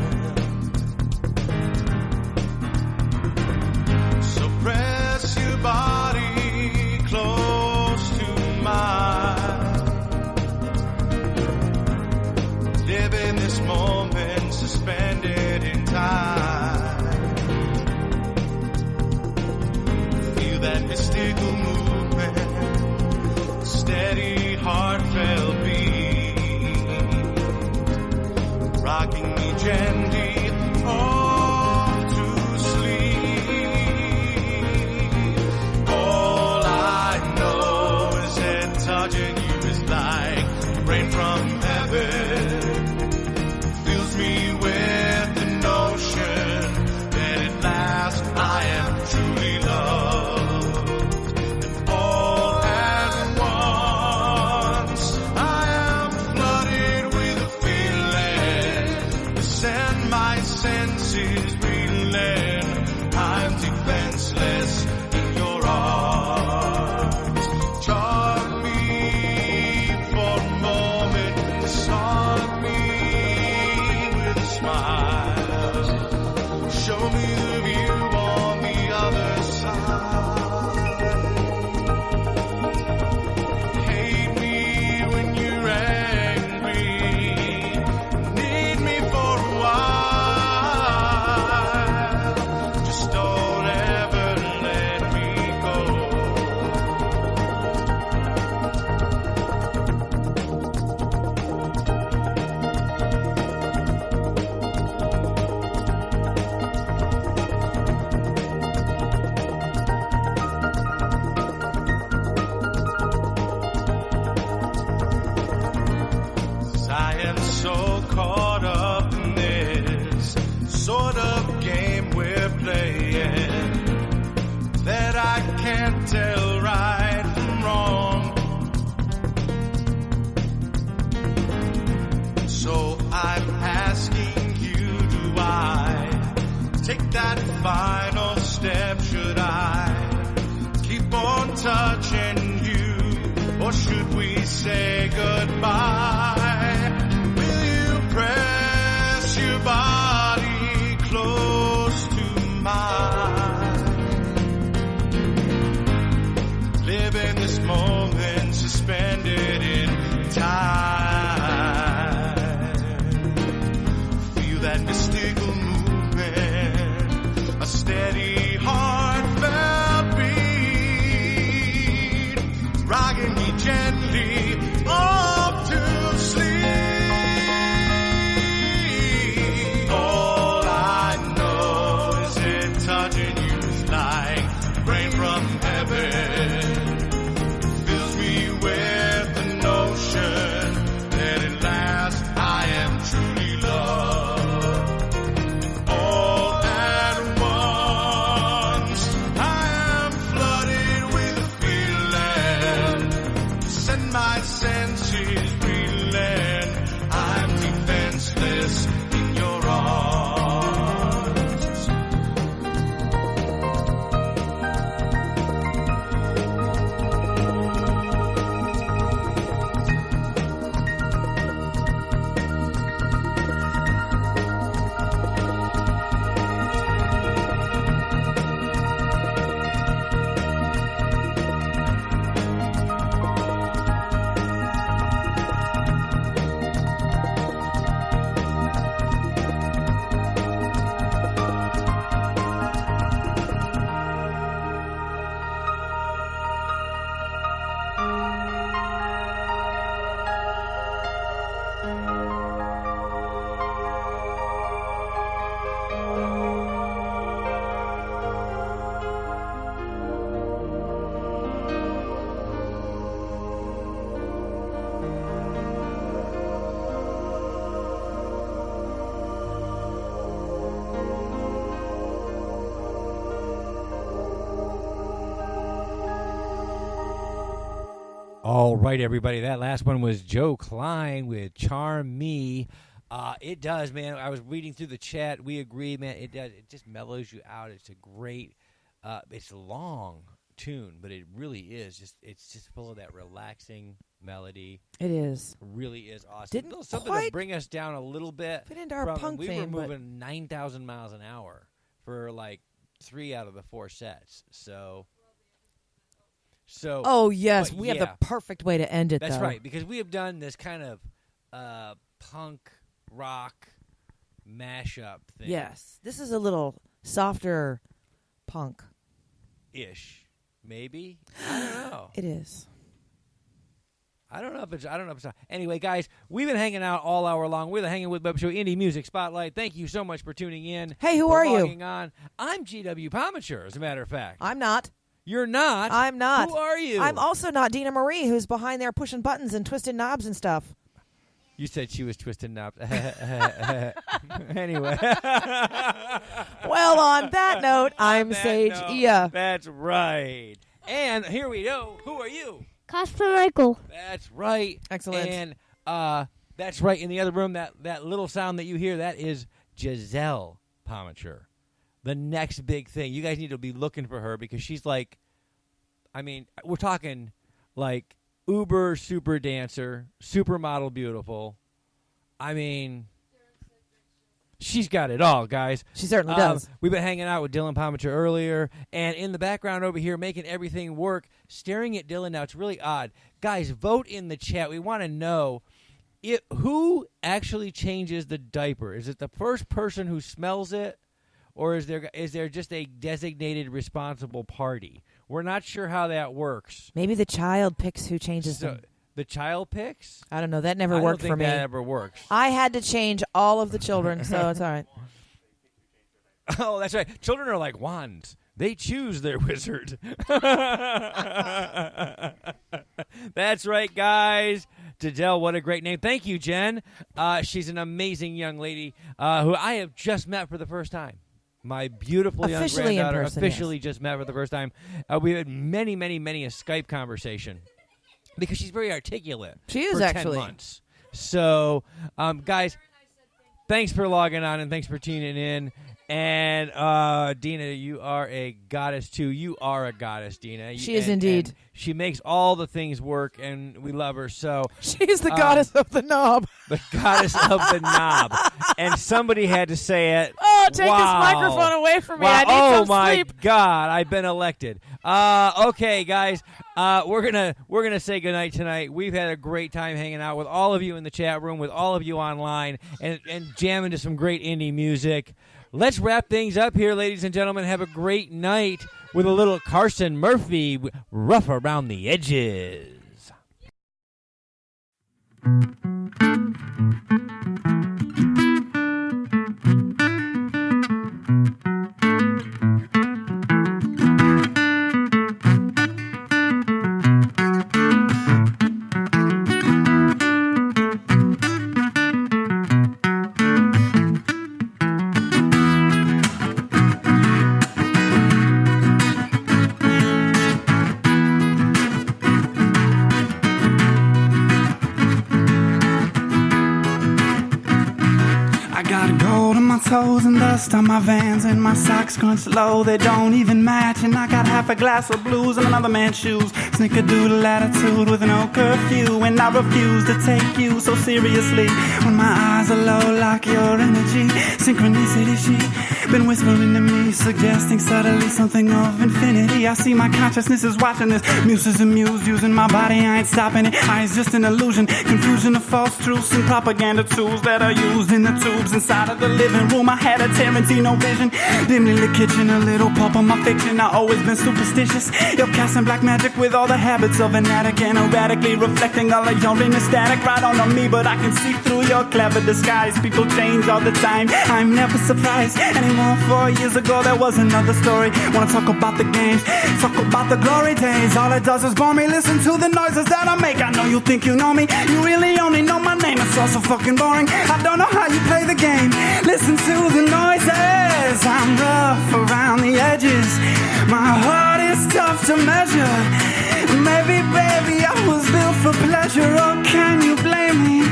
So press your body close to mine. Live in this moment, suspended in time. Feel that mystical movement, steady, heartfelt beat, rocking me gently off to sleep. All I know is that touching you is like rain from heaven. Fills me with the notion that at last I am truly loved. And all at once I am flooded with a feeling. Send my senses reeling. I'm defenseless in your arms. Charm me for a moment, disarm me with a smile. Show me the view on the other side. Hate me when you're angry. Need me for a while. Just don't ever let me go. I am so caught up in this sort of game we're playing that I can't tell right from wrong. So I'm asking you, do I take that final step? Should I keep on touching you, or should we say goodbye? Will you press your body close to mine? Live in this moment, suspended in time. Feel that mystical movement, a steady heartfelt beat, rocking me gently off to All right, everybody. That last one was Joe Klein with Charm Me. It does, man. I was reading through the chat. We agree, man. It does. It just mellows you out. It's a great, it's a long tune, but it really is. It's just full of that relaxing melody. It is. It really is awesome. Didn't something quite to bring us down a little bit. fit into our punk we theme, were but- moving 9,000 miles an hour for like 3 out of the 4 sets. So. Oh, yes. but We have yeah. the perfect way to end it, That's though. right, because we have done this kind of punk rock mashup thing. Yes. This is a little softer punk. Ish. Maybe? I don't know. It is. I don't know if it's anyway, guys, we've been hanging out all hour long. We're the Hanging with Web Show Indie Music Spotlight. Thank you so much for tuning in. Hey, who for are you? logging on. I'm GW Pomichter, as a matter of fact. I'm not. You're not? I'm not. Who are you? I'm also not Deanna Marie, who's behind there pushing buttons and twisting knobs and stuff. You said she was twisting knobs. Anyway. Well, on that note, I'm Sage Ia. That's right. And here we go. Who are you? Casper Michael. That's right. Excellent. And that's right. In the other room, that little sound that you hear, that is Giselle Pomichter. The next big thing. You guys need to be looking for her because she's like, I mean, we're talking like uber super dancer, supermodel beautiful. I mean, she's got it all, guys. She certainly does. We've been hanging out with Dylan Pomichter earlier, and in the background over here, making everything work, staring at Dylan now. It's really odd. Guys, vote in the chat. We want to know who actually changes the diaper. Is it the first person who smells it? Or is there just a designated responsible party? We're not sure how that works. Maybe the child picks who changes them. The child picks? I don't know. That never worked for me. I don't think that ever works. I had to change all of the children, so it's all right. Oh, that's right. Children are like wands. They choose their wizard. That's right, guys. Giselle, what a great name. Thank you, Jen. She's an amazing young lady who I have just met for the first time. My beautiful young granddaughter officially just met for the first time. We had many a Skype conversation because she's very articulate. She is, for actually. 10 months. So, guys, thanks for logging on and thanks for tuning in. And Dina, you are a goddess too. You are a goddess, Dina. She is indeed. And she makes all the things work, and we love her. So she's the goddess of the knob. The goddess of the knob. And somebody had to say it. Oh, take this microphone away from me. Wow. I need some my sleep. God, I've been elected. Okay, guys, we're gonna say goodnight tonight. We've had a great time hanging out with all of you in the chat room, with all of you online, and jamming to some great indie music. Let's wrap things up here, ladies and gentlemen. Have a great night with a little Carson Murphy, Rough Around the Edges. Toes and dust on my Vans and my socks crunch low. They don't even match, and I got half a glass of blues in another man's shoes. Snickerdoodle attitude with no curfew, and I refuse to take you so seriously. When my eyes are low, like your energy, synchronicity. She been whispering to me, suggesting subtly something of infinity. I see my consciousness is watching this. Muses amused, using my body, I ain't stopping it. Eyes just an illusion, confusion of false truths and propaganda tools that are used in the tubes inside of the living room. I had a Tarantino vision, dimly lit kitchen, a little pulp of my fiction. I always been superstitious. You're casting black magic with all the habits of an addict, and erratically reflecting all of your inner static right on me. But I can see through your clever disguise. People change all the time, I'm never surprised anymore. 4 years ago there was another story. Wanna talk about the games, talk about the glory days. All it does is bore me. Listen to the noises that I make. I know you think you know me, you really only know my name. It's all so fucking boring, I don't know how you play the game. Listen to the noises, I'm rough around the edges. My heart is tough to measure. Maybe, baby, I was built for pleasure. Oh, can you blame me?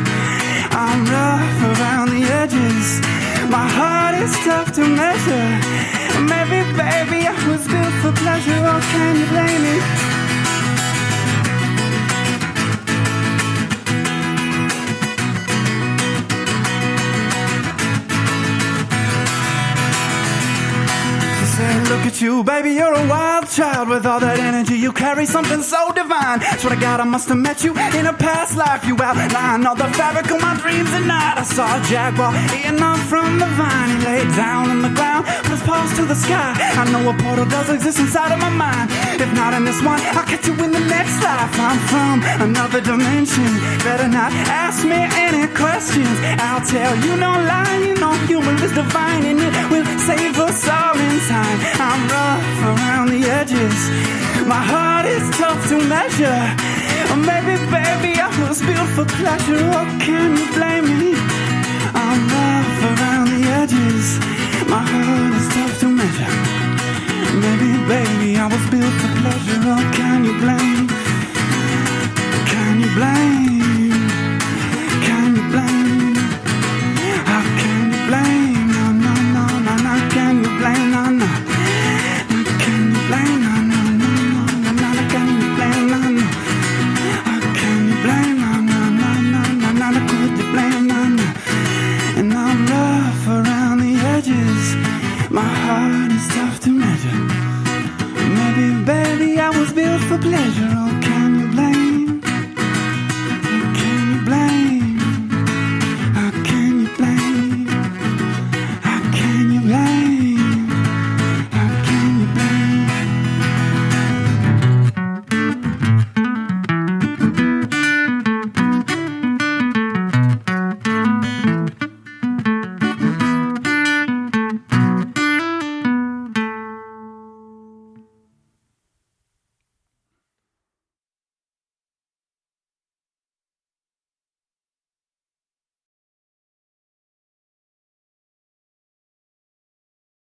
I'm rough around the edges. My heart is tough to measure. Maybe, baby, I was built for pleasure. Oh, can you blame me? Look at you, baby, you're a wild child. With all that energy you carry, something so divine. Swear to God, I must have met you in a past life. You outline all the fabric of my dreams at night. I saw a jaguar eating off from the vine. He laid down on the ground, put his paws to the sky. I know a portal does exist inside of my mind. If not in this one, I'll catch you in the next life. I'm from another dimension. Better not ask me any questions. I'll tell you no lie. You know humor is divine, and it will save us all in time. I'm rough around the edges. My heart is tough to measure. Maybe, baby, I was built for pleasure. Oh, can you blame me? I'm rough around the edges. My heart is tough to measure. Maybe, baby, I was built for pleasure. Oh, can you blame? Can you blame? Can you blame? How can you blame? No, no, no, no, no. Can you blame? No, no. My heart is tough to measure. Maybe, baby, I was built for pleasure. Oh, can